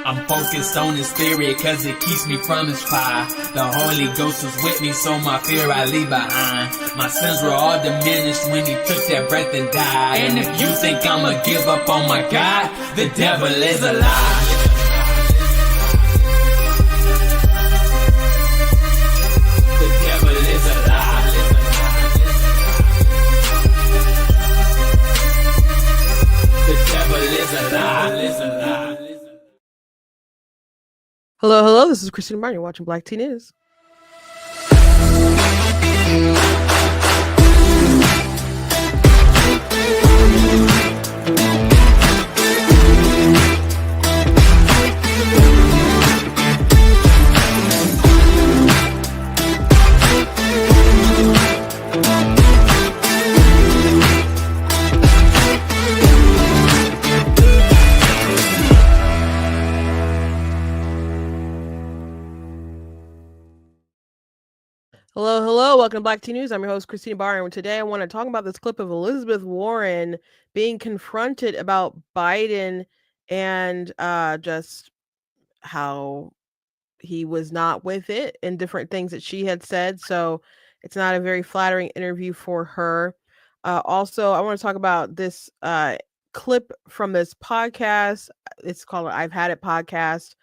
I'm focused on his spirit cause it keeps me from his fire. The Holy Ghost was with me, so my fear I leave behind. My sins were all diminished when he took that breath and died. And if you think I'ma give up on my God, the devil is a lie. The devil is a lie. The devil is a lie. Hello, this is Christina Martin. You're watching Black Teen News. Hello, welcome to Black Teen News. I'm your host, Christina Barr, and today I want to talk about this clip of Elizabeth Warren being confronted about Biden and just how he was not with it and different things that she had said. So it's not a very flattering interview for her. Also, I want to talk about this clip from this podcast. It's called I've Had It podcast.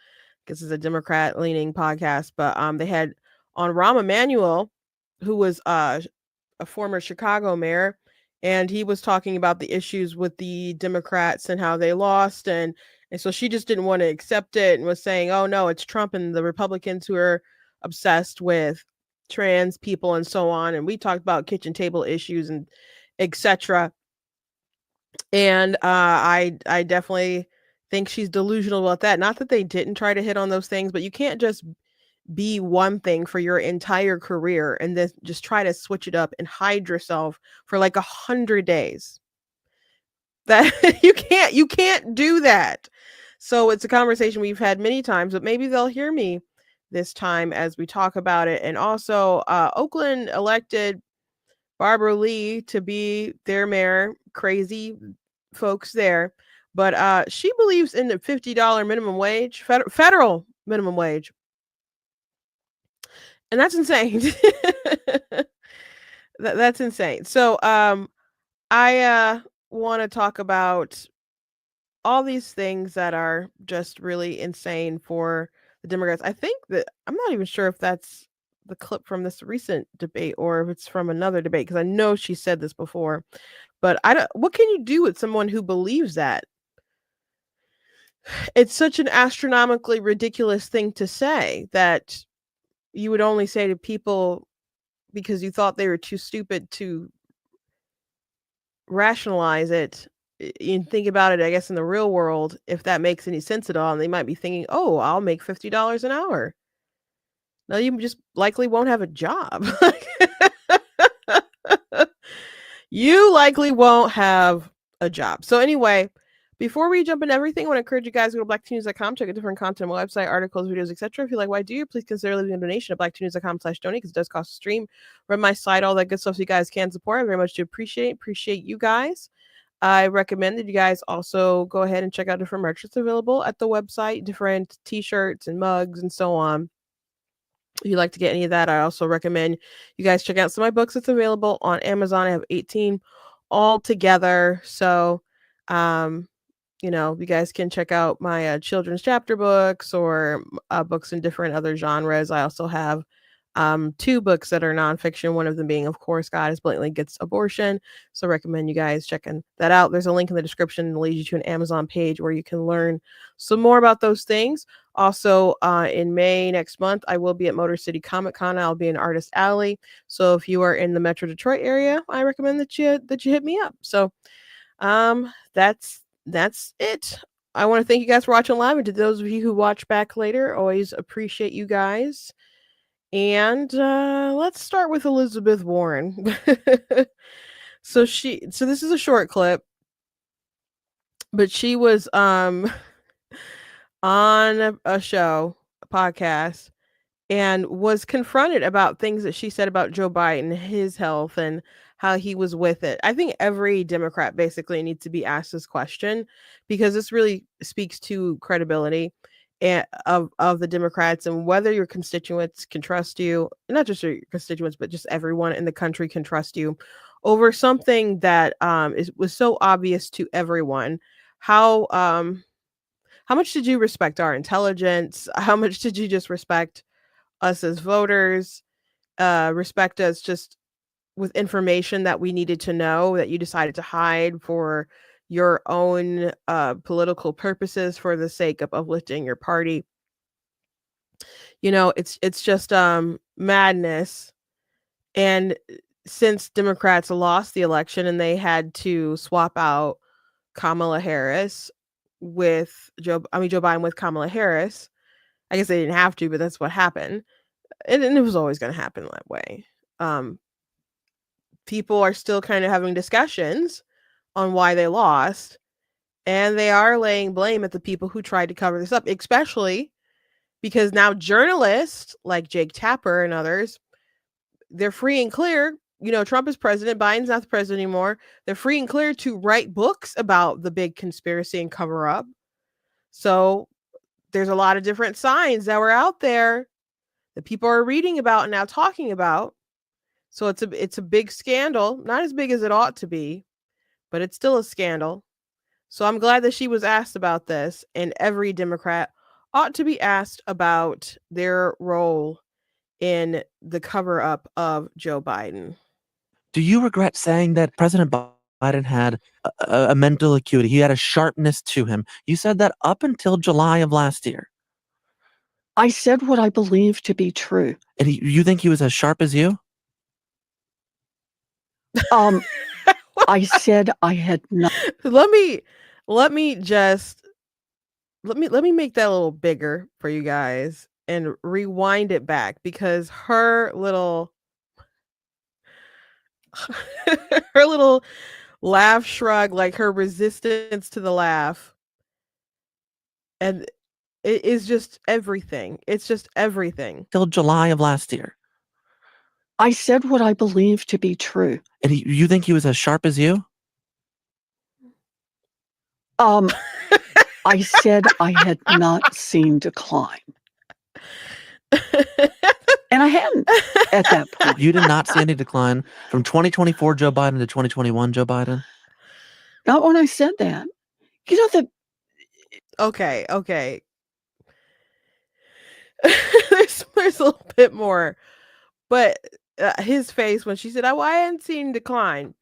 This is a Democrat-leaning podcast, but they had on Rahm Emanuel, who was a former Chicago mayor, and he was talking about the issues with the Democrats and how they lost, and so she just didn't want to accept it and was saying, "Oh no, it's Trump and the Republicans who are obsessed with trans people and so on." And we talked about kitchen table issues and etc. And I definitely think she's delusional about that. Not that they didn't try to hit on those things, but you can't just be one thing for your entire career and then just try to switch it up and hide yourself for like 100 days. That you can't do that. So it's a conversation we've had many times, but maybe they'll hear me this time as we talk about it. And also Oakland elected Barbara Lee to be their mayor. Crazy folks there. But she believes in the $50 minimum wage, federal minimum wage. And that's insane. That's insane. So I want to talk about all these things that are just really insane for the Democrats. I think that I'm not even sure if that's the clip from this recent debate or if it's from another debate, because I know she said this before. But what can you do with someone who believes that? It's such an astronomically ridiculous thing to say that you would only say to people because you thought they were too stupid to rationalize it and think about it, I guess, in the real world, if that makes any sense at all. And they might be thinking, oh, I'll make $50 an hour. No, you just likely won't have a job. You likely won't have a job. So anyway, before we jump into everything, I want to encourage you guys to go to blackteennews.com, check out different content on my website, articles, videos, etc. If you like what I do, please consider leaving a donation at blackteennews.com/donate, because it does cost a stream, run my site, all that good stuff, so you guys can support. I very much do appreciate you guys. I recommend that you guys also go ahead and check out different merch that's available at the website, different t-shirts and mugs and so on. If you'd like to get any of that, I also recommend you guys check out some of my books that's available on Amazon. I have 18 all together. So, you guys can check out my children's chapter books or books in different other genres. I also have 2 books that are nonfiction, one of them being, of course, God is Blatantly Against Abortion. So I recommend you guys checking that out. There's a link in the description that leads you to an Amazon page where you can learn some more about those things. Also, in May next month, I will be at Motor City Comic Con. I'll be in Artist Alley. So if you are in the Metro Detroit area, I recommend that you hit me up. So that's it. I want to thank you guys for watching live, and to those of you who watch back later, always appreciate you guys. And let's start with Elizabeth Warren. So this is a short clip, but she was on a show, a podcast, and was confronted about things that she said about Joe Biden, his health, and how he was with it. I think every Democrat basically needs to be asked this question, because this really speaks to credibility. of the Democrats, and whether your constituents can trust you, not just your constituents, but just everyone in the country can trust you over something that was so obvious to everyone. How how much did you respect our intelligence? How much did you just respect us as voters? Respect us just with information that we needed to know that you decided to hide for your own political purposes for the sake of uplifting your party. It's just madness. And since Democrats lost the election and they had to swap out Kamala Harris with Joe Biden with Kamala Harris. I guess they didn't have to, but that's what happened. And it was always going to happen that way. Um, People are still kind of having discussions on why they lost, and they are laying blame at the people who tried to cover this up, especially because now journalists like Jake Tapper and others, they're free and clear. Trump is president, Biden's not the president anymore. They're free and clear to write books about the big conspiracy and cover up. So there's a lot of different signs that were out there that people are reading about and now talking about. So it's a big scandal, not as big as it ought to be, but it's still a scandal. So I'm glad that she was asked about this, and every Democrat ought to be asked about their role in the cover up of Joe Biden. Do you regret saying that President Biden had a mental acuity? He had a sharpness to him. You said that up until July of last year. I said what I believe to be true. And you think he was as sharp as you? I said I had not. Let me just let me make that a little bigger for you guys and rewind it back, because her little her little laugh shrug, like her resistance to the laugh, and it is just everything. It's just everything. Till July of last year. I said what I believe to be true. And you think he was as sharp as you? I said I had not seen decline. And I hadn't at that point. You did not see any decline from 2024 Joe Biden to 2021 Joe Biden? Not when I said that. Okay. there's a little bit more, but his face when she said, "Oh, I hadn't seen decline."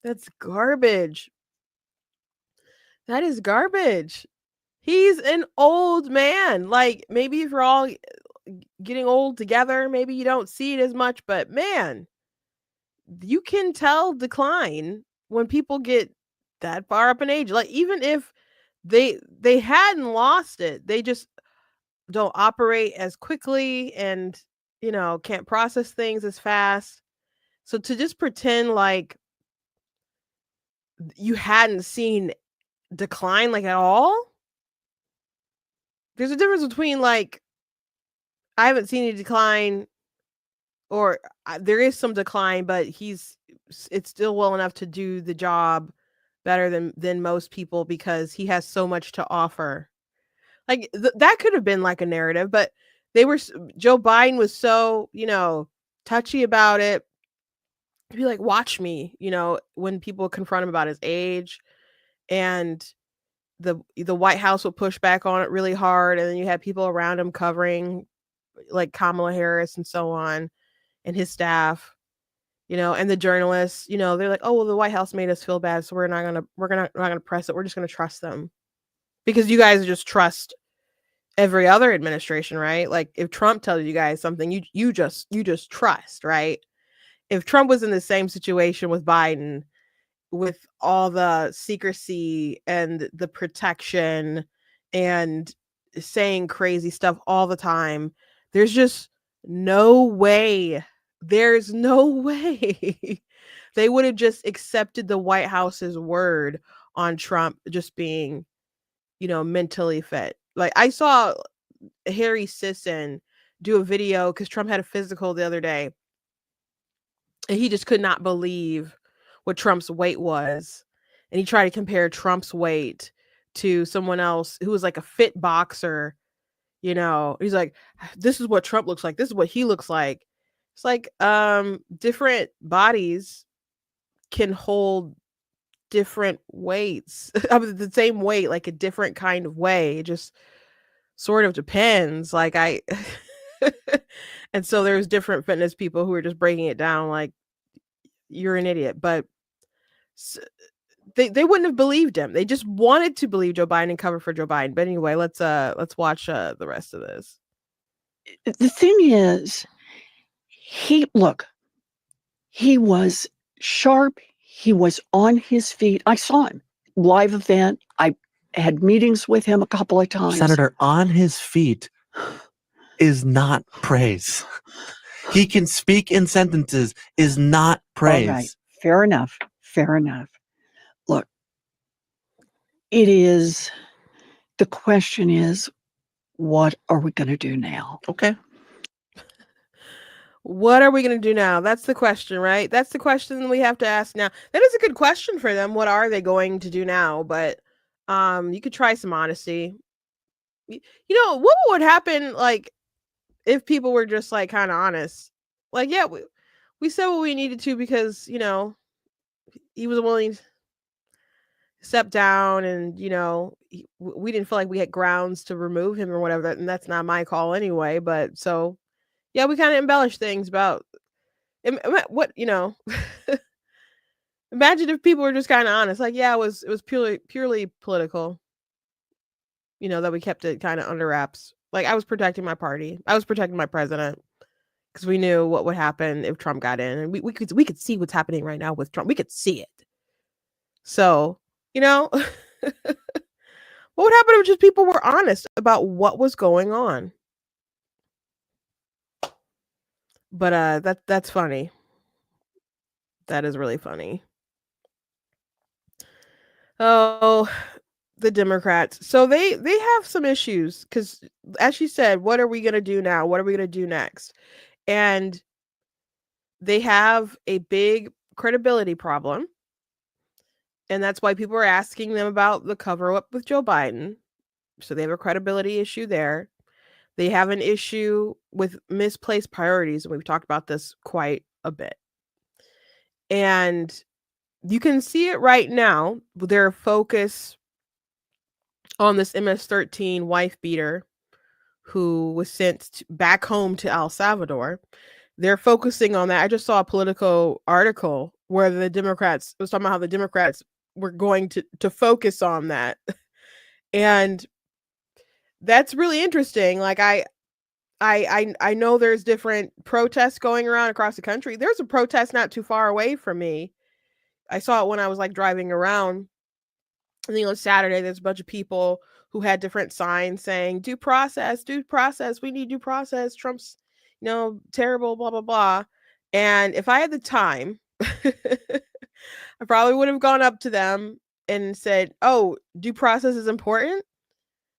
That's garbage. That is garbage. He's an old man. Like, maybe if we're all getting old together, maybe you don't see it as much, but man, you can tell decline when people get that far up in age. Like, even if they hadn't lost it, they just don't operate as quickly and can't process things as fast. So to just pretend like you hadn't seen decline like at all, there's a difference between like I haven't seen any decline, or there is some decline, but it's still well enough to do the job better than most people because he has so much to offer. Like that could have been like a narrative, but Joe Biden was so, touchy about it. He'd be like, "Watch me," when people confront him about his age, and the White House would push back on it really hard, and then you had people around him covering, like Kamala Harris and so on, and his staff, and the journalists, they're like, "Oh, well, the White House made us feel bad, so we're not gonna press it. We're just gonna trust them," because you guys just trust every other administration, right? Like if Trump tells you guys something, you just trust, right? If Trump was in the same situation with Biden, with all the secrecy and the protection and saying crazy stuff all the time, there's just no way. There's no way they would have just accepted the White House's word on Trump just being, mentally fit. Like I saw Harry Sisson do a video because Trump had a physical the other day, and he just could not believe what Trump's weight was. And he tried to compare Trump's weight to someone else who was like a fit boxer He's like, this is what Trump looks like. This is what he looks like. It's like different bodies can hold different weights. I mean, the same weight, like a different kind of way. It just sort of depends. Like and so there's different fitness people who are just breaking it down like you're an idiot, but they wouldn't have believed him. They just wanted to believe Joe Biden and cover for Joe Biden. But anyway, let's watch the rest of this. The thing is, he was sharp. He was on his feet. I saw him live event. I had meetings with him a couple of times. Senator, on his feet is not praise. He can speak in sentences is not praise. All right. Fair enough. Fair enough. Look, the question is, what are we going to do now? Okay. What are we going to do now? That's the question, right? That's the question we have to ask now. That is a good question for them. What are they going to do now? But you could try some honesty. What would happen like if people were just like kind of honest? Like, yeah, we said what we needed to because, he was willing to step down and, we didn't feel like we had grounds to remove him or whatever. And that's not my call anyway. But so, yeah, we kind of embellish things about what, imagine if people were just kind of honest. Like, yeah, it was purely political, that we kept it kind of under wraps. Like, I was protecting my party. I was protecting my president because we knew what would happen if Trump got in. And we could see what's happening right now with Trump. We could see it. So, what would happen if just people were honest about what was going on? But that's funny. That is really funny. Oh, the Democrats. So they have some issues because, as she said, what are we going to do now? What are we going to do next? And they have a big credibility problem. And that's why people are asking them about the cover up with Joe Biden. So they have a credibility issue there. They have an issue with misplaced priorities. And we've talked about this quite a bit. And you can see it right now. Their focus on this MS-13 wife beater who was sent back home to El Salvador. They're focusing on that. I just saw a Politico article where the Democrats was talking about how the Democrats were going to focus on that. And that's really interesting. Like I know there's different protests going around across the country. There's a protest not too far away from me. I saw it when I was like driving around. I think on Saturday, there's a bunch of people who had different signs saying due process, we need due process. Trump's, terrible, blah, blah, blah. And if I had the time, I probably would have gone up to them and said, oh, due process is important.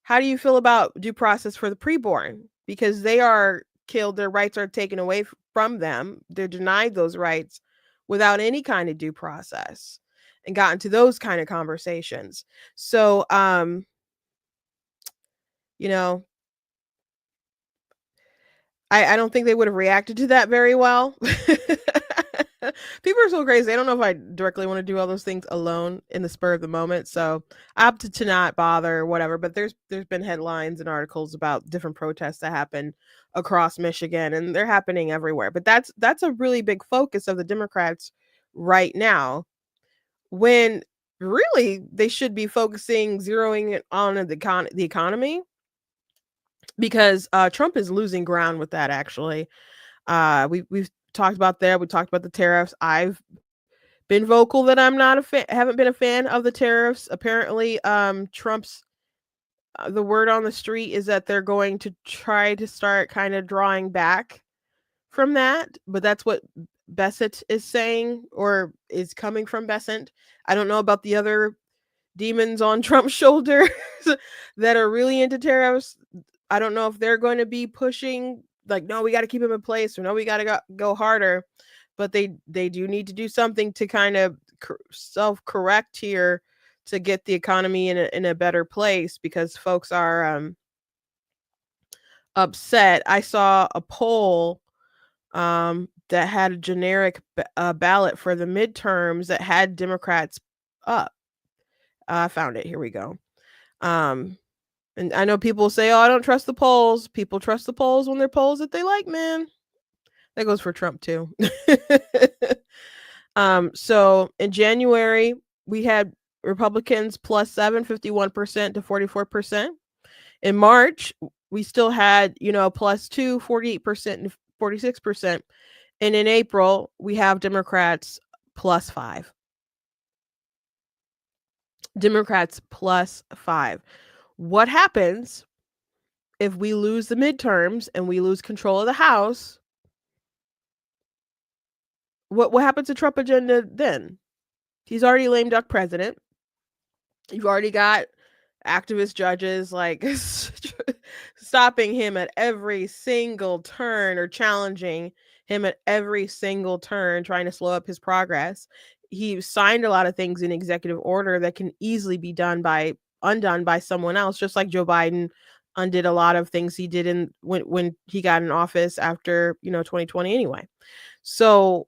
How do you feel about due process for the preborn? Because they are killed, their rights are taken away from them. They're denied those rights without any kind of due process, and got into those kind of conversations. So, I don't think they would have reacted to that very well. People are so crazy. I don't know if I directly want to do all those things alone in the spur of the moment. So I opted to not bother or whatever. But there's been headlines and articles about different protests that happen across Michigan, and they're happening everywhere. But that's a really big focus of the Democrats right now, when really they should be zeroing it on the economy, because Trump is losing ground with that. Actually, we've talked about that. We talked about the tariffs. I've been vocal that I'm not haven't been a fan of the tariffs. Apparently, Trump's the word on the street is that they're going to try to start kind of drawing back from that, but that's what Bessent is saying, or is coming from Bessent. I don't know about the other demons on Trump's shoulder that are really into tariffs. I don't know if they're going to be pushing like, no, we got to keep him in place, or no, we got to go harder. But they do need to do something to kind of self-correct here to get the economy in a better place, because folks are upset. I saw a poll that had a generic ballot for the midterms that had Democrats up. I found it. Here we go. And I know people say, "Oh, I don't trust the polls." People trust the polls when they're polls that they like, man. That goes for Trump too. So in January, we had Republicans +7, 51% to 44%. In March, we still had, +2, 48% and 46%. And in April, we have Democrats +5. Democrats +5. What happens if we lose the midterms and we lose control of the House? What happens to Trump agenda then? He's already lame duck president. You've already got activist judges like stopping him at every single turn or challenging him at every single turn, trying to slow up his progress. He signed a lot of things in executive order that can easily be undone by someone else, just like Joe Biden undid a lot of things he did when he got in office after 2020 anyway. So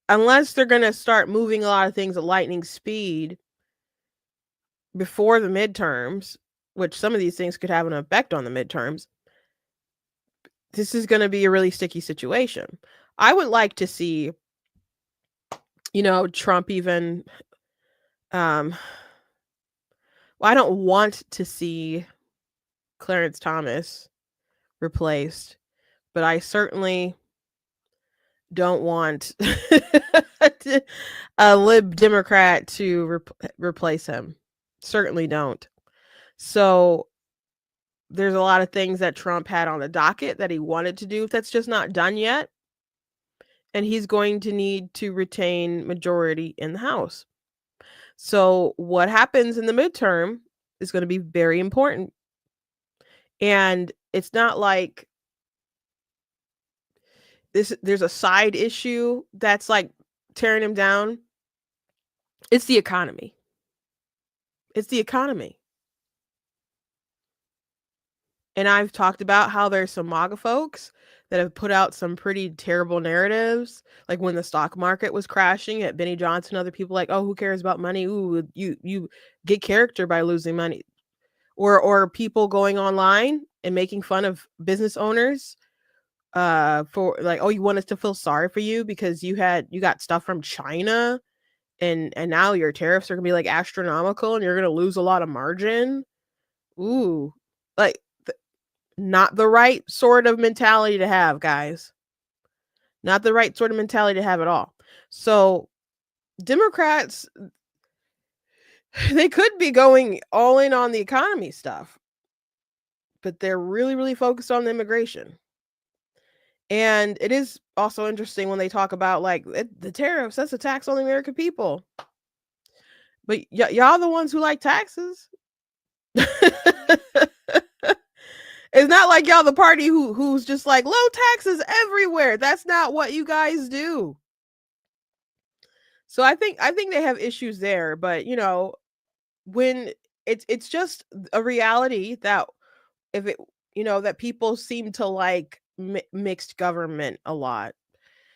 unless they're going to start moving a lot of things at lightning speed before the midterms, which some of these things could have an effect on the midterms, this is going to be a really sticky situation. I would like to see, Trump even, well, I don't want to see Clarence Thomas replaced, but I certainly don't want a lib Democrat to replace him. Certainly don't. So there's a lot of things that Trump had on the docket that he wanted to do that's just not done yet. And he's going to need to retain majority in the House. So what happens in the midterm is going to be very important. And it's not like there's a side issue that's like tearing him down. It's the economy. It's the economy. And I've talked about how there's some MAGA folks that have put out some pretty terrible narratives. Like when the stock market was crashing at Benny Johnson, other people like, oh, who cares about money? Ooh, you get character by losing money. Or people going online and making fun of business owners for like, oh, you want us to feel sorry for you because you got stuff from China and now your tariffs are gonna be like astronomical and you're gonna lose a lot of margin. Ooh, like not the right sort of mentality to have, guys. Not the right sort of mentality to have at all. So Democrats, they could be going all in on the economy stuff, but they're really, really focused on the immigration. And it is also interesting when they talk about like the tariffs, that's a tax on the American people. But y'all the ones who like taxes. It's not like y'all the party who's just like low taxes everywhere. That's not what you guys do. So I think they have issues there, but when it's just a reality that if it that people seem to like mixed government a lot.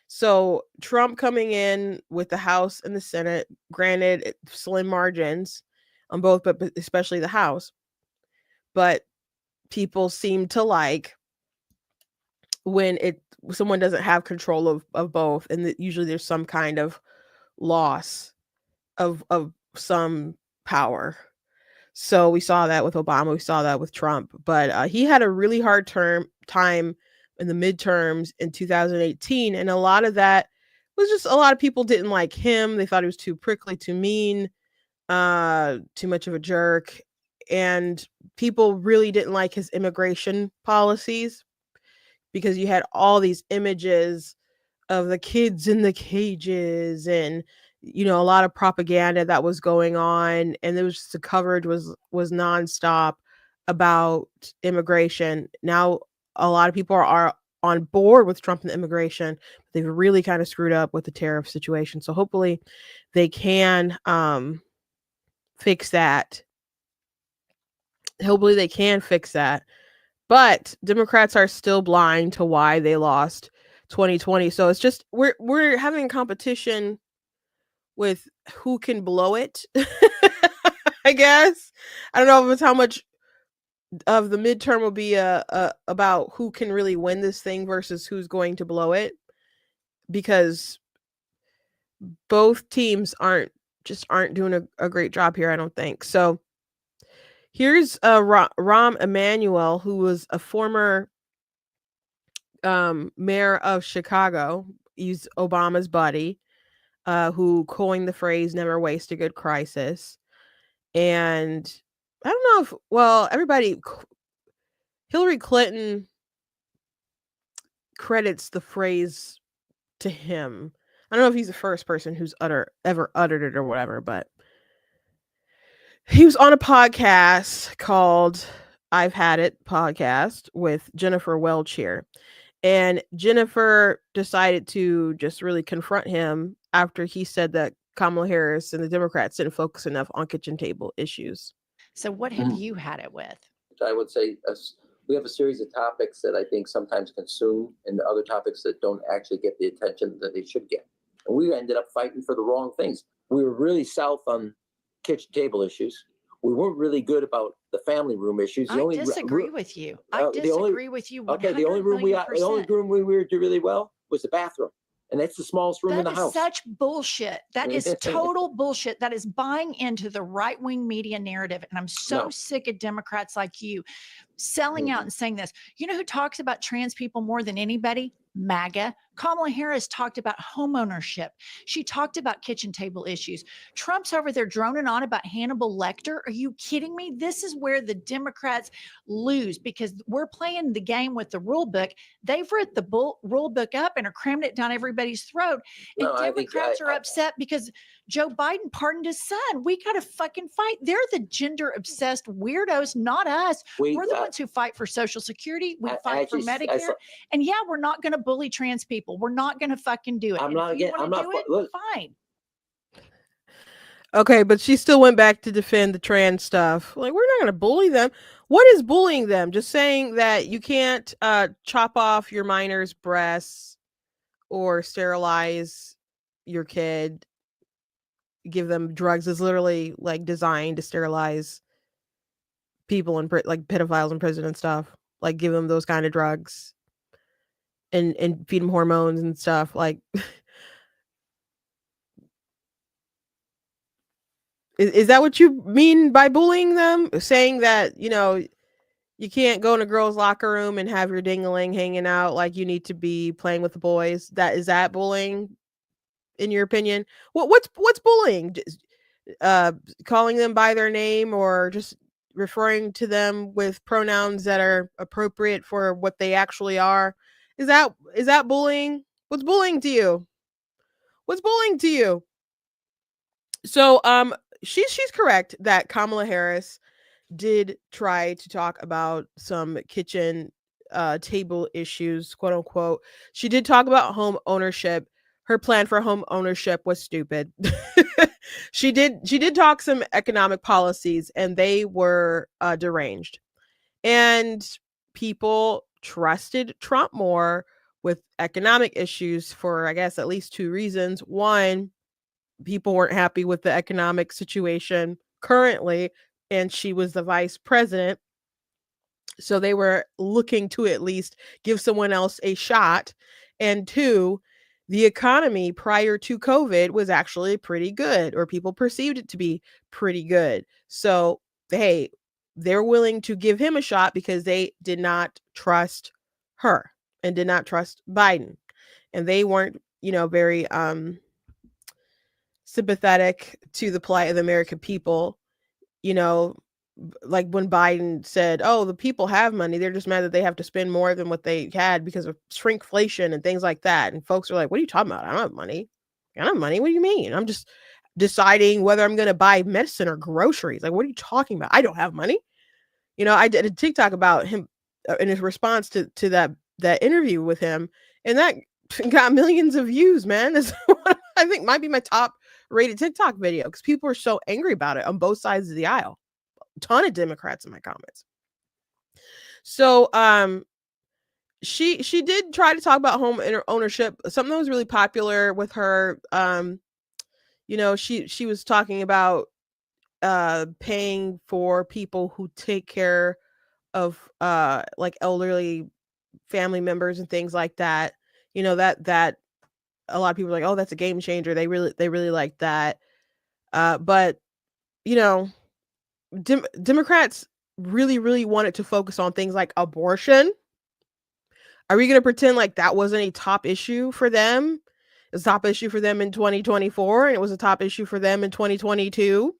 So Trump coming in with the House and the Senate, granted slim margins on both, but especially the House. But people seem to like when someone doesn't have control of both, and usually there's some kind of loss of some power. So we saw that with Obama, we saw that with Trump, but he had a really hard time in the midterms in 2018, and a lot of that was just a lot of people didn't like him. They thought he was too prickly, too mean, too much of a jerk, and people really didn't like his immigration policies because you had all these images of the kids in the cages and a lot of propaganda that was going on, and there was just the coverage was nonstop about immigration. Now a lot of people are on board with Trump and the immigration, but they've really kind of screwed up with the tariff situation. So hopefully they can fix that. Hopefully they can fix that. But Democrats are still blind to why they lost 2020. So it's just we're having competition with who can blow it. I guess. I don't know if it's how much of the midterm will be about who can really win this thing versus who's going to blow it, because both teams aren't doing a great job here, I don't think. So here's Rahm Emanuel, who was a former mayor of Chicago. He's Obama's buddy, who coined the phrase "never waste a good crisis." And I don't know if Hillary Clinton credits the phrase to him. I don't know if he's the first person who's ever uttered it or whatever, but he was on a podcast called I've Had It podcast with Jennifer Welch here. And Jennifer decided to just really confront him after he said that Kamala Harris and the Democrats didn't focus enough on kitchen table issues. So what have you had it with? I would say we have a series of topics that I think sometimes consume, and other topics that don't actually get the attention that they should get. And we ended up fighting for the wrong things. We were really south on kitchen table issues. We weren't really good about the family room issues. I disagree with you. I disagree with you. Okay, the only room we were doing really well was the bathroom. And that's the smallest room in the house. That is such bullshit. That is total bullshit. That is buying into the right-wing media narrative. And I'm so sick of Democrats like you selling out and saying this. You know who talks about trans people more than anybody? MAGA. Kamala Harris talked about home ownership. She talked about kitchen table issues. Trump's over there droning on about Hannibal Lecter. Are you kidding me? This is where the Democrats lose, because we're playing the game with the rule book. They've read the rule book up and are cramming it down everybody's throat. And Democrats are upset because Joe Biden pardoned his son. We got to fucking fight. They're the gender obsessed weirdos, not us. We're the ones who fight for Social Security. We fight for Medicare. And yeah, we're not going to bully trans people. We're not going to fucking do it. Fine. Okay, but she still went back to defend the trans stuff. Like, we're not going to bully them. What is bullying them? Just saying that you can't chop off your minor's breasts or sterilize your kid, give them drugs is literally like designed to sterilize people and like pedophiles in prison and stuff. Like, give them those kind of drugs and feed them hormones and stuff. Like, is that what you mean by bullying them? Saying that, you can't go in a girl's locker room and have your ding-a-ling hanging out, like you need to be playing with the boys. Is that bullying, in your opinion? What's bullying? Calling them by their name or just referring to them with pronouns that are appropriate for what they actually are? Is that bullying? What's bullying to you? What's bullying to you? So she's correct that Kamala Harris did try to talk about some kitchen table issues, quote unquote. She did talk about home ownership. Her plan for home ownership was stupid. She did talk some economic policies, and they were deranged. And people trusted Trump more with economic issues for, I guess, at least two reasons. One, people weren't happy with the economic situation currently, and she was the vice president. So they were looking to at least give someone else a shot. And two, the economy prior to COVID was actually pretty good, or people perceived it to be pretty good. So, hey, they're willing to give him a shot because they did not trust her and did not trust Biden. And they weren't, very sympathetic to the plight of the American people. Like when Biden said, oh, the people have money, they're just mad that they have to spend more than what they had because of shrinkflation and things like that. And folks are like, what are you talking about? I don't have money. I don't have money. What do you mean? I'm just deciding whether I'm going to buy medicine or groceries. Like, what are you talking about? I don't have money. I did a TikTok about him in his response to that interview with him. And that got millions of views, man. That's I think might be my top rated TikTok video because people are so angry about it on both sides of the aisle. Ton of Democrats in my comments. So she did try to talk about home ownership. Something that was really popular with her. She was talking about paying for people who take care of like elderly family members and things like that. That a lot of people are like, oh, that's a game changer. They really like that. But Democrats really wanted to focus on things like abortion. Are we going to pretend like that wasn't a top issue for them? It was a top issue for them in 2024, and it was a top issue for them in 2022.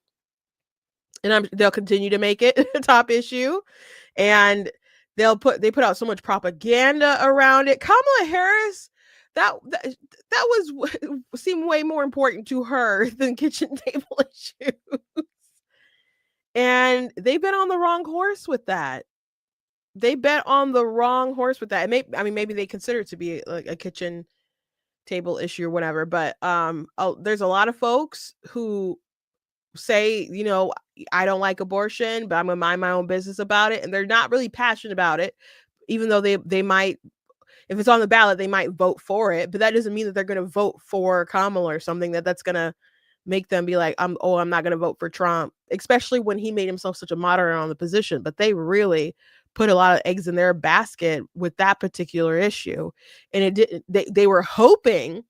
And they'll continue to make it a top issue. And they put out so much propaganda around it. Kamala Harris, that was seemed way more important to her than kitchen table issues. And they bet on the wrong horse with that. Maybe they consider it to be like a kitchen table issue or whatever, but there's a lot of folks who say, I don't like abortion, but I'm gonna mind my own business about it, and they're not really passionate about it, even though they might, if it's on the ballot, they might vote for it, but that doesn't mean that they're gonna vote for Kamala or something that's gonna make them be like, I'm not gonna vote for Trump, especially when he made himself such a moderate on the position. But they really put a lot of eggs in their basket with that particular issue, and it didn't. They were hoping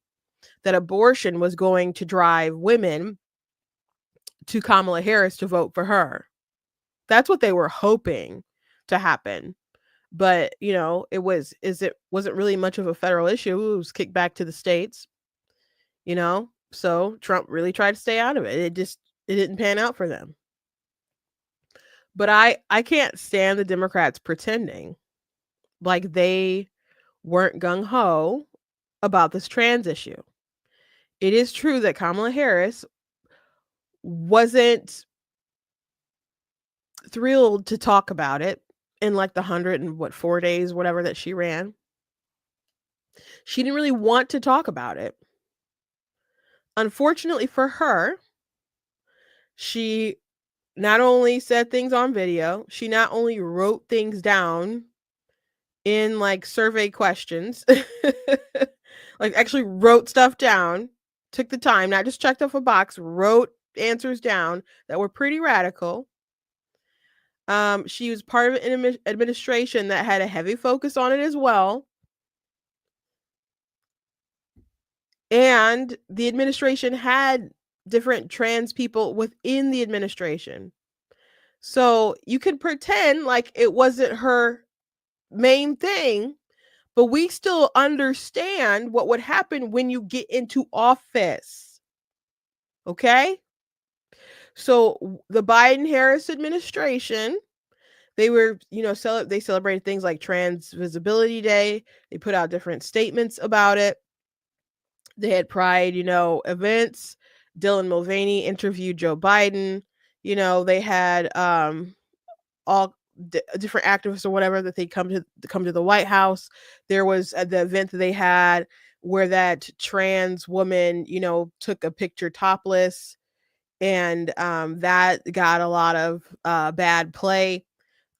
that abortion was going to drive women to Kamala Harris to vote for her. That's what they were hoping to happen. But, it wasn't really much of a federal issue. It was kicked back to the states, so Trump really tried to stay out of it. It didn't pan out for them. But I can't stand the Democrats pretending like they weren't gung-ho about this trans issue. It is true that Kamala Harris wasn't thrilled to talk about it in like the 104 days, whatever, that she ran. She didn't really want to talk about it. Unfortunately for her, she not only said things on video, she not only wrote things down in like survey questions, like actually wrote stuff down, took the time, not just checked off a box, wrote answers down that were pretty radical. She was part of an administration that had a heavy focus on it as well. And the administration had different trans people within the administration. So you can pretend like it wasn't her main thing, but we still understand what would happen when you get into office. Okay? So the Biden-Harris administration, they were, they celebrated things like Trans Visibility Day. They put out different statements about it. They had pride, events. Dylan Mulvaney interviewed Joe Biden. They had all different activists or whatever that they come to the White House. There was the event that they had where that trans woman, took a picture topless, and that got a lot of bad play.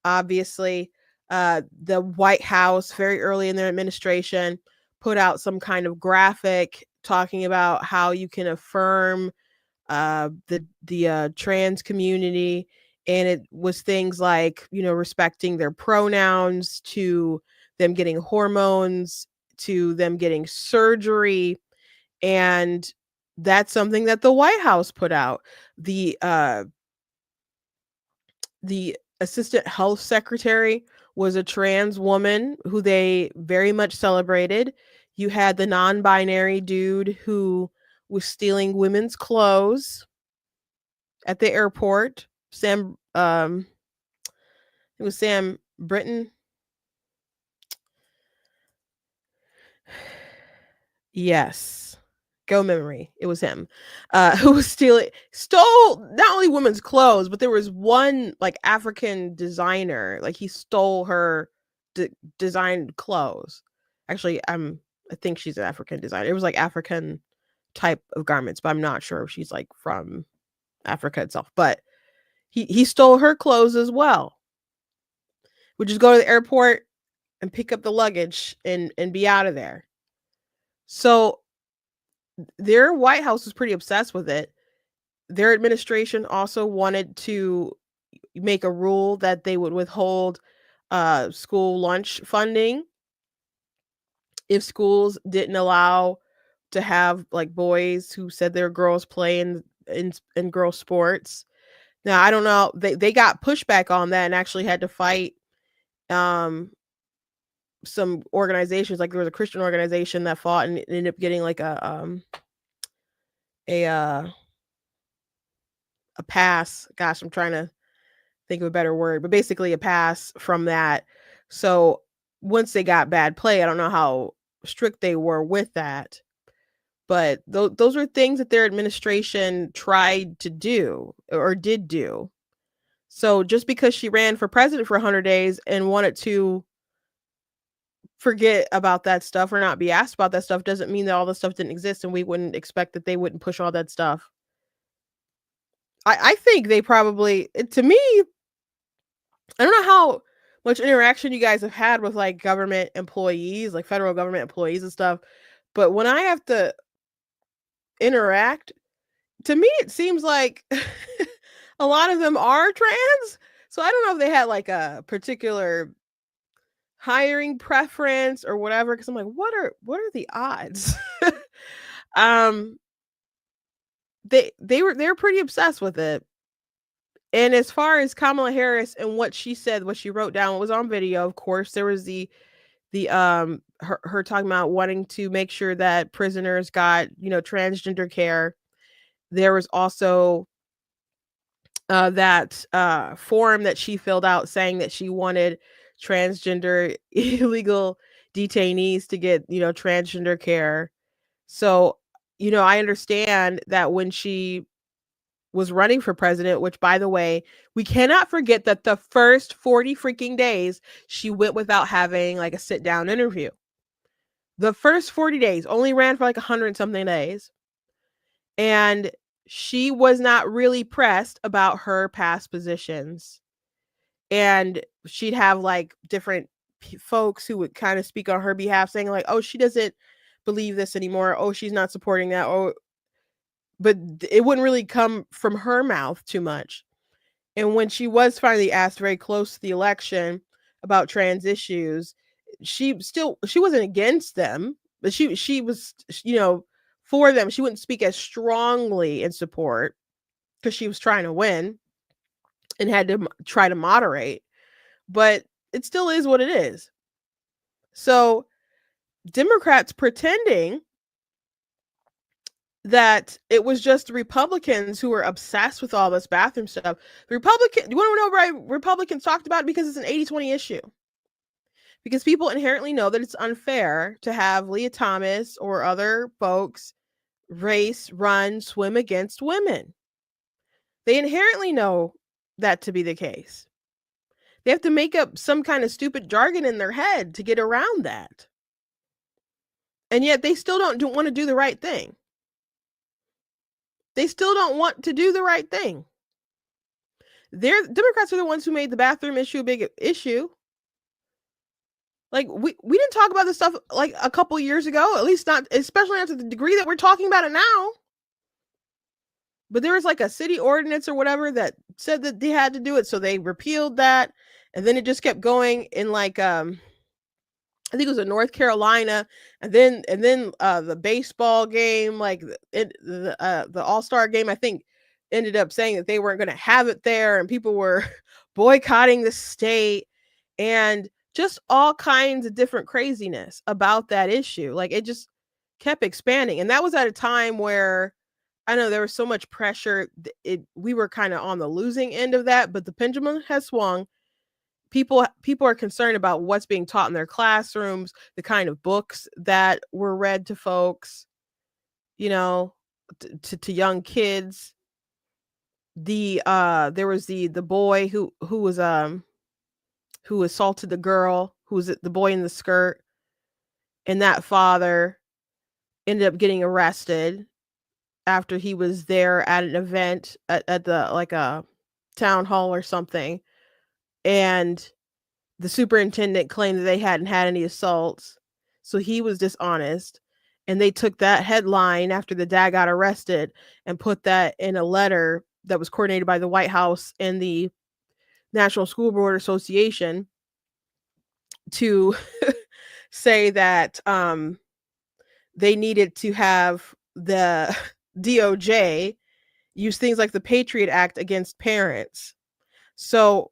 Obviously, the White House, very early in their administration, put out some kind of graphic talking about how you can affirm the trans community, and it was things like respecting their pronouns, to them getting hormones, to them getting surgery. And that's something that the White House put out. The assistant health secretary was a trans woman who they very much celebrated. You had the non-binary dude who was stealing women's clothes at the airport. It was Sam Brinton. Yes. Go memory. It was him who was stole not only women's clothes, but there was one like African designer, like he stole her designed clothes. Actually, I think she's an African designer. It was like African type of garments, but I'm not sure if she's like from Africa itself. But he stole her clothes as well. would just go to the airport and pick up the luggage and be out of there. So their White House was pretty obsessed with it. Their administration also wanted to make a rule that they would withhold school lunch funding if schools didn't allow to have like boys who said they're girls play in girl sports. Now I don't know, they got pushback on that and actually had to fight some organizations. Like there was a Christian organization that fought and ended up getting like a pass. Gosh, I'm trying to think of a better word, but basically a pass from that. So once they got bad play, I don't know how strict they were with that, but those were things that their administration tried to do or did do. So just because she ran for president for 100 days and wanted to forget about that stuff or not be asked about that stuff doesn't mean that all the stuff didn't exist and we wouldn't expect that they wouldn't push all that stuff. I think they probably, to me, I don't know how much interaction you guys have had with like government employees, like federal government employees and stuff, but when I have to interact, to me it seems like a lot of them are trans. So I don't know if they had like a particular hiring preference or whatever, because I'm like, what are the odds? They're pretty obsessed with it. And as far as Kamala Harris and what she said, what she wrote down, was on video. Of course, there was the her talking about wanting to make sure that prisoners got, transgender care. There was also that form that she filled out saying that she wanted transgender illegal detainees to get, transgender care. So, I understand that when she was running for president, which by the way, we cannot forget that the first 40 freaking days she went without having like a sit down interview. The first 40 days, only ran for like 100 something days. And she was not really pressed about her past positions. And she'd have like different folks who would kind of speak on her behalf saying like, oh, she doesn't believe this anymore. Oh, she's not supporting that. Oh, but it wouldn't really come from her mouth too much. And when she was finally asked very close to the election about trans issues, she wasn't against them, but she was, for them. She wouldn't speak as strongly in support because she was trying to win and had to try to moderate, but it still is what it is. So Democrats pretending that it was just the Republicans who were obsessed with all this bathroom stuff. You want to know why Republicans talked about it? Because it's an 80-20 issue. Because people inherently know that it's unfair to have Leah Thomas or other folks race, run, swim against women. They inherently know that to be the case. They have to make up some kind of stupid jargon in their head to get around that. And yet they still don't want to do the right thing. They still don't want to do the right thing. Democrats are the ones who made the bathroom issue a big issue. Like we didn't talk about this stuff like a couple years ago, at least not, especially not to the degree that we're talking about it now. But there was like a city ordinance or whatever that said that they had to do it, so they repealed that, and then it just kept going in like I think it was in North Carolina, and then the baseball game, like the All-Star game, I think ended up saying that they weren't going to have it there, and people were boycotting the state, and just all kinds of different craziness about that issue. Like it just kept expanding, and that was at a time where I know there was so much pressure. We were kind of on the losing end of that, but the pendulum has swung. People are concerned about what's being taught in their classrooms, the kind of books that were read to folks, to young kids. There was the boy who assaulted the girl, who was the boy in the skirt, and that father ended up getting arrested after he was there at an event at the like a town hall or something. And the superintendent claimed that they hadn't had any assaults, so he was dishonest. And they took that headline after the dad got arrested and put that in a letter that was coordinated by the White House and the National School Board Association to say that they needed to have the DOJ use things like the Patriot Act against parents. So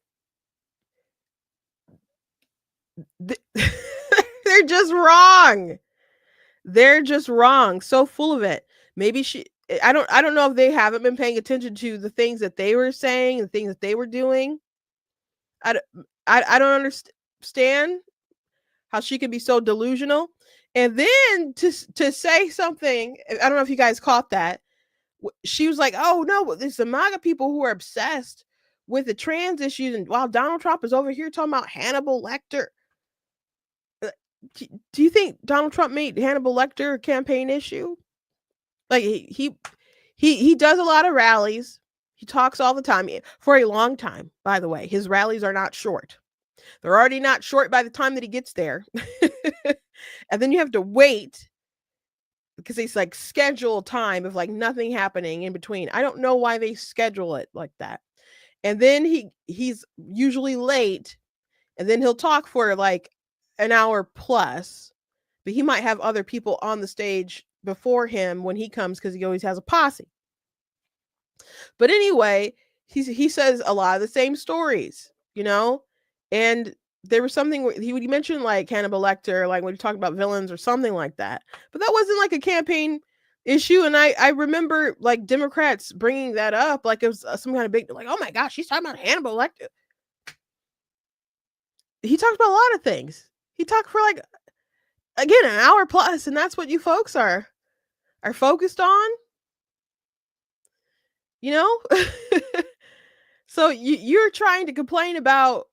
they're just wrong. They're just wrong. So full of it. Maybe I don't know if they haven't been paying attention to the things that they were saying, the things that they were doing. I don't understand how she could be so delusional. And then to say something, I don't know if you guys caught that. She was like, "Oh no, there's the MAGA people who are obsessed with the trans issues, and while Donald Trump is over here talking about Hannibal Lecter." Do you think Donald Trump made Hannibal Lecter a campaign issue? Like he does a lot of rallies. He talks all the time for a long time. By the way, his rallies are not short. They're already not short by the time that he gets there. And then you have to wait because it's like scheduled time of like nothing happening in between. I don't know why they schedule it like that. And then he's usually late, and then he'll talk for like an hour plus, but he might have other people on the stage before him when he comes because he always has a posse. But anyway, he says a lot of the same stories, you know, and there was something where he mentioned like Hannibal Lecter, like when he talked about villains or something like that, but that wasn't like a campaign issue. And I remember like Democrats bringing that up like it was some kind of big, like, oh my gosh, she's talking about Hannibal Lecter. He talked about a lot of things. He talked for like, again, an hour plus, and that's what you folks are focused on, you know? So you're trying to complain about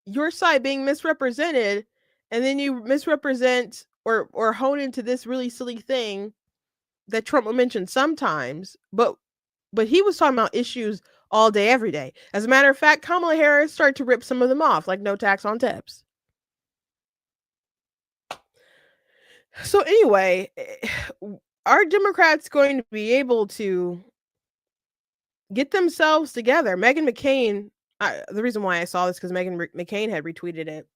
your side being misrepresented, and then you misrepresent or hone into this really silly thing that Trump will mention sometimes, but he was talking about issues all day, every day. As a matter of fact, Kamala Harris started to rip some of them off, like no tax on tips. So anyway, are Democrats going to be able to get themselves together? Meghan McCain, the reason why I saw this because Meghan McCain had retweeted it.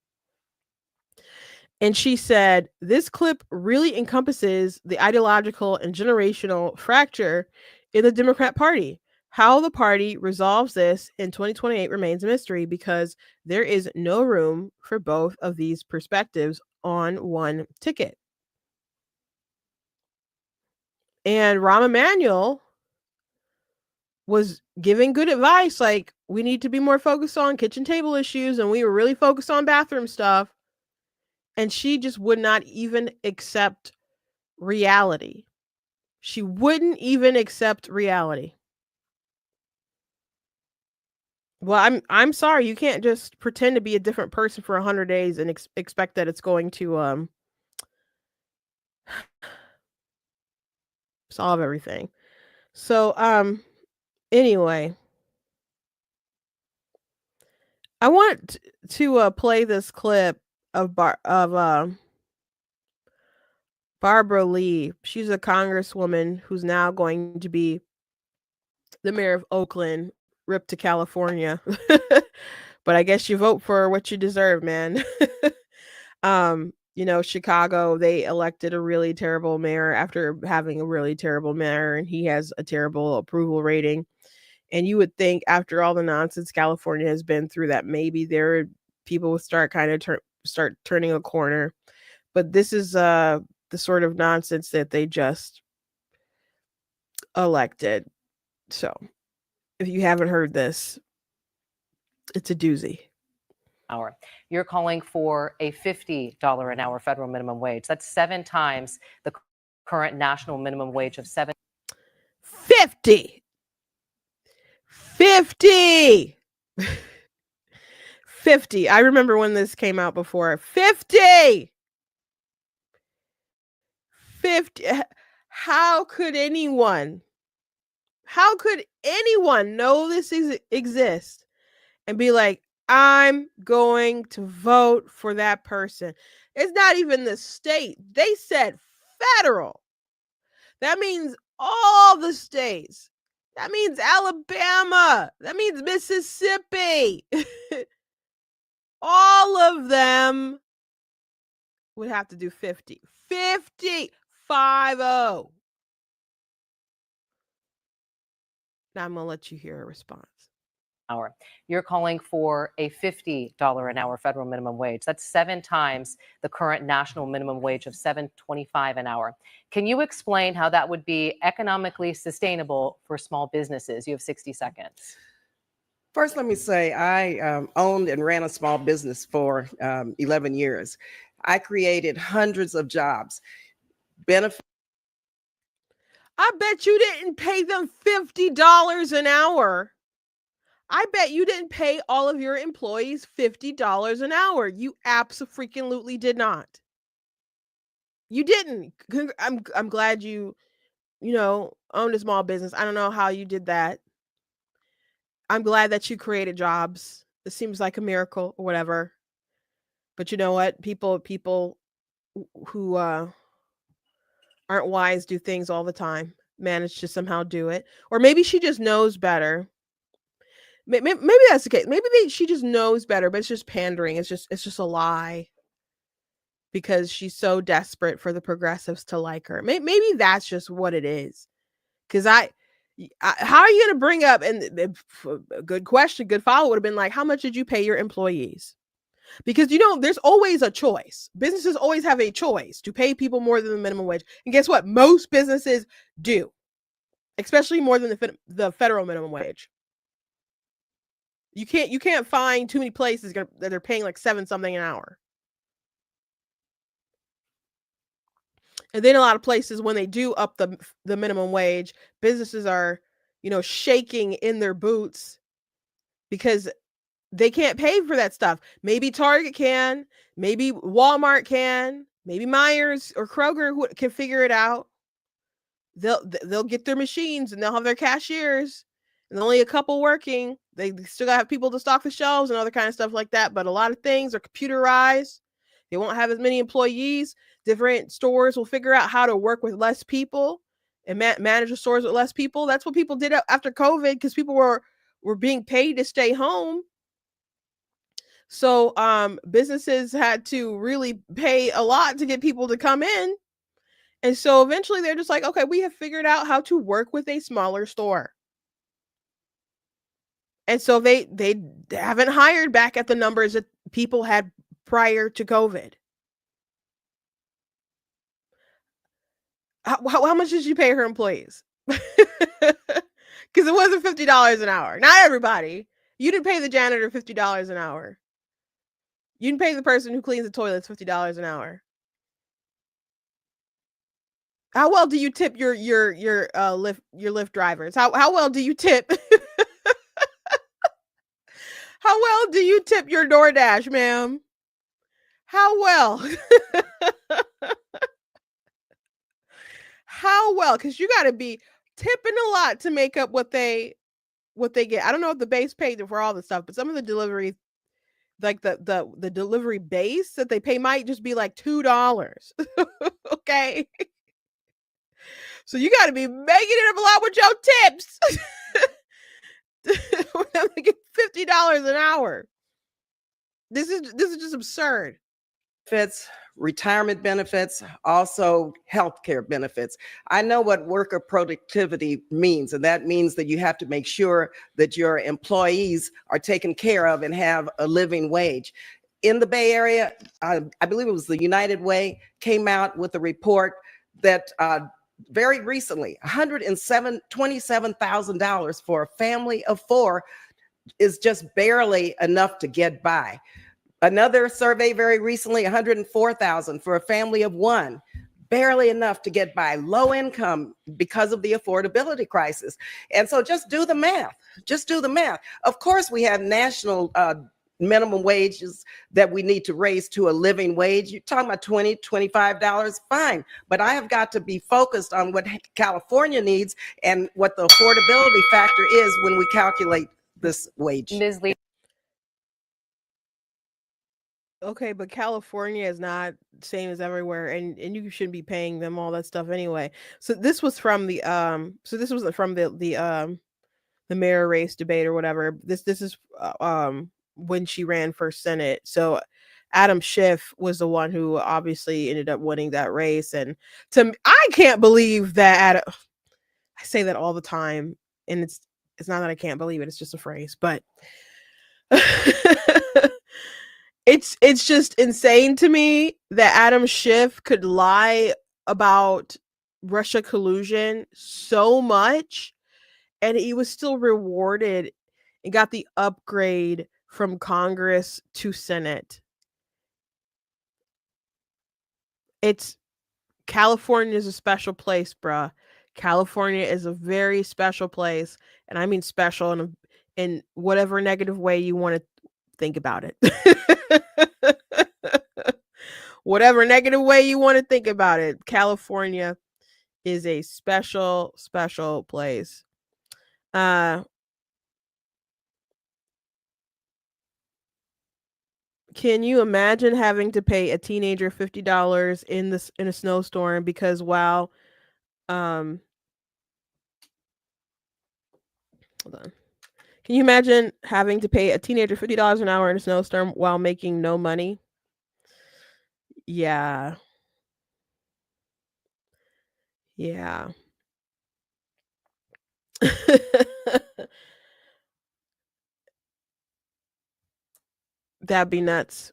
And she said, this clip really encompasses the ideological and generational fracture in the Democrat Party. How the party resolves this in 2028 remains a mystery because there is no room for both of these perspectives on one ticket. And Rahm Emanuel was giving good advice, like we need to be more focused on kitchen table issues, and we were really focused on bathroom stuff. And she just would not even accept reality. She wouldn't even accept reality. Well, I'm sorry, you can't just pretend to be a different person for 100 days and expect that it's going to solve everything. So anyway, I want to play this clip of Barbara Lee. She's a congresswoman who's now going to be the mayor of Oakland, rip to California. But I guess you vote for what you deserve, man. You know, Chicago, they elected a really terrible mayor after having a really terrible mayor, and he has a terrible approval rating. And you would think after all the nonsense California has been through that maybe there people would start kind of start turning a corner. But this is the sort of nonsense that they just elected. So if you haven't heard this, it's a doozy. Hour. You're calling for a $50 an hour federal minimum wage. That's 7 times the current national minimum wage of 7. 50. 50. I remember when this came out before. 50. How could anyone know this exists and be like, I'm going to vote for that person. It's not even the state. They said federal. That means all the states. That means Alabama. That means Mississippi. All of them would have to do 50. 50. 5-0. Now I'm going to let you hear a response. Hour. You're calling for a $50 an hour federal minimum wage. That's 7 times the current national minimum wage of $7.25 an hour. Can you explain how that would be economically sustainable for small businesses? You have 60 seconds. First, let me say I owned and ran a small business for 11 years. I created hundreds of jobs. Benefits. I bet you didn't pay them $50 an hour. I bet you didn't pay all of your employees $50 an hour. You abso-freaking-lutely did not. You didn't. I'm glad you owned a small business. I don't know how you did that. I'm glad that you created jobs. It seems like a miracle or whatever. But you know what? People who aren't wise do things all the time. Manage to somehow do it. Or maybe she just knows better. Maybe that's the case. Maybe she just knows better, but it's just pandering. It's just a lie because she's so desperate for the progressives to like her. Maybe that's just what it is. Because how are you going to bring up, and a good question, good follow would have been like, how much did you pay your employees? Because there's always a choice. Businesses always have a choice to pay people more than the minimum wage. And guess what? Most businesses do, especially more than the federal minimum wage. You can't find too many places that are paying like 7 something an hour. And then a lot of places, when they do up the minimum wage, businesses are, shaking in their boots because they can't pay for that stuff. Maybe Target can, maybe Walmart can, maybe Myers or Kroger can figure it out. They'll get their machines and they'll have their cashiers. And only a couple working. They still gotta have people to stock the shelves and other kind of stuff like that. But a lot of things are computerized. They won't have as many employees. Different stores will figure out how to work with less people and manage the stores with less people. That's what people did after COVID because people were being paid to stay home. So businesses had to really pay a lot to get people to come in. And so eventually they're just like, okay, we have figured out how to work with a smaller store. And so they haven't hired back at the numbers that people had prior to COVID. How much did she pay her employees? Because it wasn't $50 an hour. Not everybody. You didn't pay the janitor $50 an hour. You didn't pay the person who cleans the toilets $50 an hour. How well do you tip your Lyft drivers? How well do you tip? How well do you tip your DoorDash, ma'am? How well? How well? Because you got to be tipping a lot to make up what they get. I don't know if the base paid for all the stuff, but some of the delivery, like the delivery base that they pay might just be like $2. Okay. So you got to be making it up a lot with your tips. We're going to get $50 an hour. This is just absurd. Benefits, retirement benefits, also healthcare benefits. I know what worker productivity means, and that means that you have to make sure that your employees are taken care of and have a living wage. In the Bay Area, I believe it was the United Way came out with a report that very recently, $127,000 for a family of 4 is just barely enough to get by. Another survey very recently, $104,000 for a family of 1, barely enough to get by. Low income because of the affordability crisis. And so just do the math. Just do the math. Of course, we have national minimum wages that we need to raise to a living wage. You're talking about $20, $25, fine. But I have got to be focused on what California needs and what the affordability factor is when we calculate this wage. Ms. Lee. Okay, but California is not same as everywhere, and you shouldn't be paying them all that stuff anyway. So this was from this was from the mayor race debate or whatever. This is when she ran for Senate. So Adam Schiff was the one who obviously ended up winning that race. And I can't believe that I say that all the time, and it's not that I can't believe it, it's just a phrase, but it's just insane to me that Adam Schiff could lie about Russia collusion so much and he was still rewarded and got the upgrade from Congress to Senate. It's California is a special place, bruh. California is a very special place, and I mean special in whatever negative way you want to think about it. Whatever negative way you want to think about it, California is a special, special place. Can you imagine having to pay a teenager $50 in a snowstorm because hold on. Can you imagine having to pay a teenager $50 an hour in a snowstorm while making no money? Yeah. Yeah. That'd be nuts.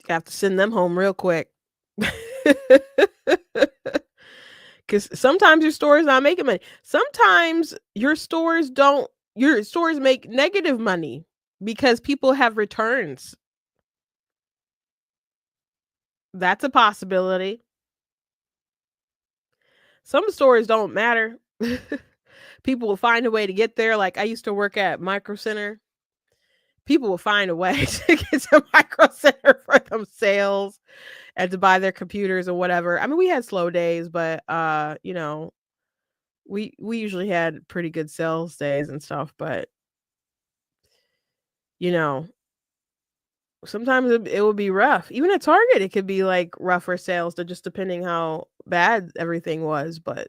You have to send them home real quick. Because sometimes your store is not making money. Sometimes your stores make negative money because people have returns. That's a possibility. Some stores don't matter. People will find a way to get there. Like I used to work at Micro Center. People will find a way to get to Micro Center for them sales and to buy their computers or whatever. I mean, we had slow days, but we usually had pretty good sales days and stuff, but sometimes it would be rough. Even at Target, it could be like rougher sales, just depending how bad everything was. But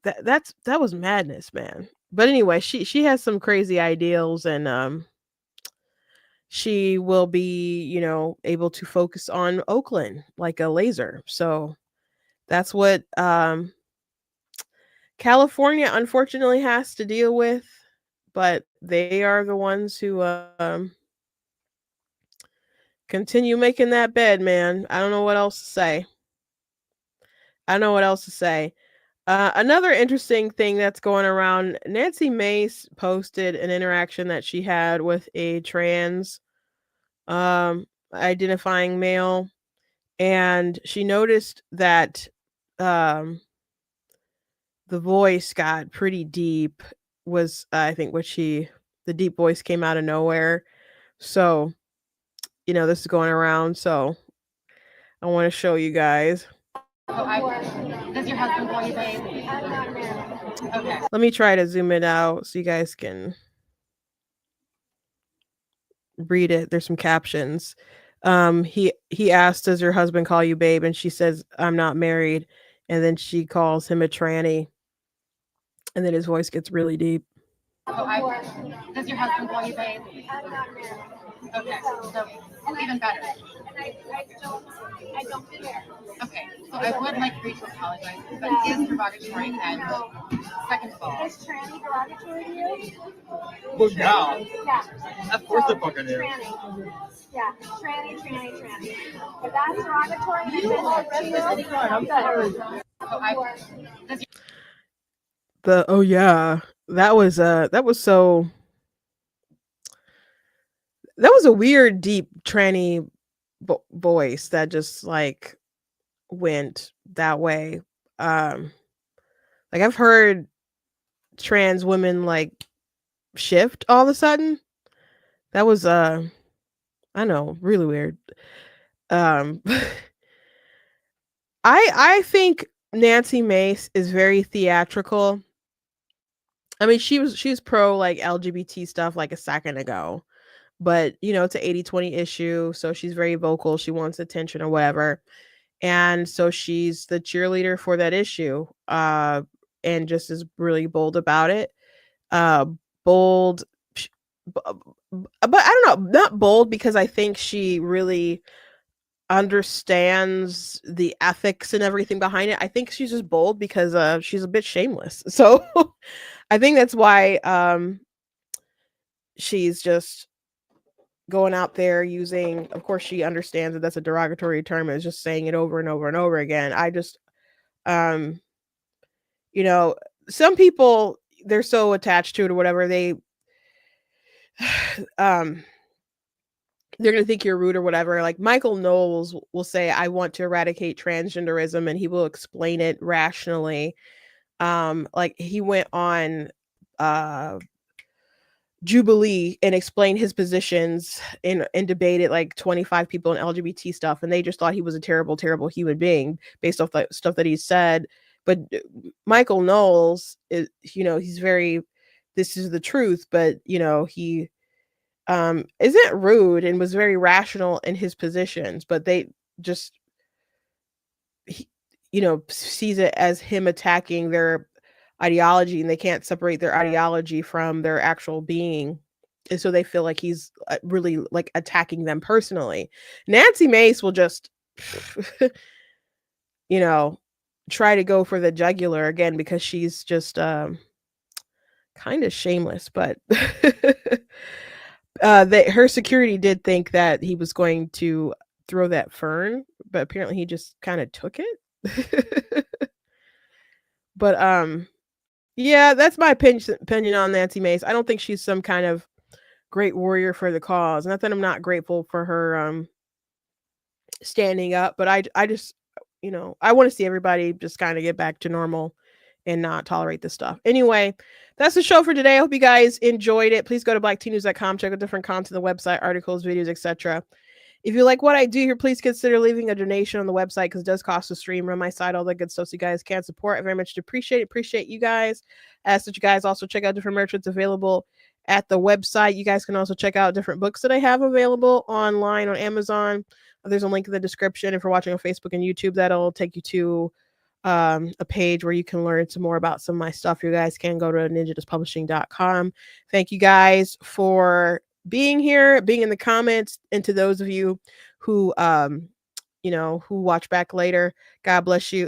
that was madness, man. But anyway, she has some crazy ideals, and she will be, able to focus on Oakland like a laser. So that's what California unfortunately has to deal with, but they are the ones who continue making that bed, man. I don't know what else to say. Another interesting thing that's going around, Nancy Mace posted an interaction that she had with a trans identifying male, and she noticed that the voice got pretty deep. Was I think the deep voice came out of nowhere. So, this is going around, so I want to show you guys. Does your husband call you babe? Okay. Let me try to zoom it out so you guys can read it. There's some captions. He asked, "Does your husband call you babe?" And she says, "I'm not married." And then she calls him a tranny. And then his voice gets really deep. Does your husband call you babe? I'm not married. Okay, so even better. I don't care. Okay, so I would like for you to apologize, but it is derogatory, and second of all. Is tranny derogatory to you? Well, yeah. Yeah. Of course the fucking is. Tranny. Yeah, tranny. If that's derogatory, that was a weird deep tranny voice that just like went that way. Like I've heard trans women like shift all of a sudden. That was I know, really weird. I think Nancy Mace is very theatrical. I mean, she was pro like LGBT stuff like a second ago. but it's an 80-20 issue. So she's very vocal. She wants attention or whatever. And so she's the cheerleader for that issue, and just is really bold about it. Bold, but I don't know, not bold because I think she really understands the ethics and everything behind it. I think she's just bold because she's a bit shameless. So I think that's why she's just going out there using, of course she understands that that's a derogatory term, and is just saying it over and over and over again. I just some people, they're so attached to it or whatever, they're gonna think you're rude or whatever. Like Michael Knowles will say, I want to eradicate transgenderism, and he will explain it rationally. Like he went on Jubilee and explained his positions and debated like 25 people in LGBT stuff, and they just thought he was a terrible, terrible human being based off the stuff that he said. But Michael Knowles is, he's very, this is the truth, but he isn't rude and was very rational in his positions, but they just sees it as him attacking their ideology, and they can't separate their ideology from their actual being, and so they feel like he's really like attacking them personally. Nancy Mace will just try to go for the jugular again because she's just kind of shameless, but her security did think that he was going to throw that fern, but apparently he just kind of took it. But yeah, that's my opinion on Nancy Mace. I don't think she's some kind of great warrior for the cause. Not that I'm not grateful for her standing up, but I just I want to see everybody just kind of get back to normal and not tolerate this stuff. Anyway, that's the show for today. I hope you guys enjoyed it. Please go to blacktnews.com, check out different content on the website, articles, videos, etc. If you like what I do here, please consider leaving a donation on the website because it does cost to stream, run my site, all that good stuff so you guys can support. I very much appreciate it. Appreciate you guys. Ask that you guys also check out different merch that's available at the website. You guys can also check out different books that I have available online on Amazon. There's a link in the description. If you're watching on Facebook and YouTube, that'll take you to a page where you can learn some more about some of my stuff. You guys can go to ninjadustpublishing.com. Thank you guys for being here, being in the comments, and to those of you who who watch back later, God bless you.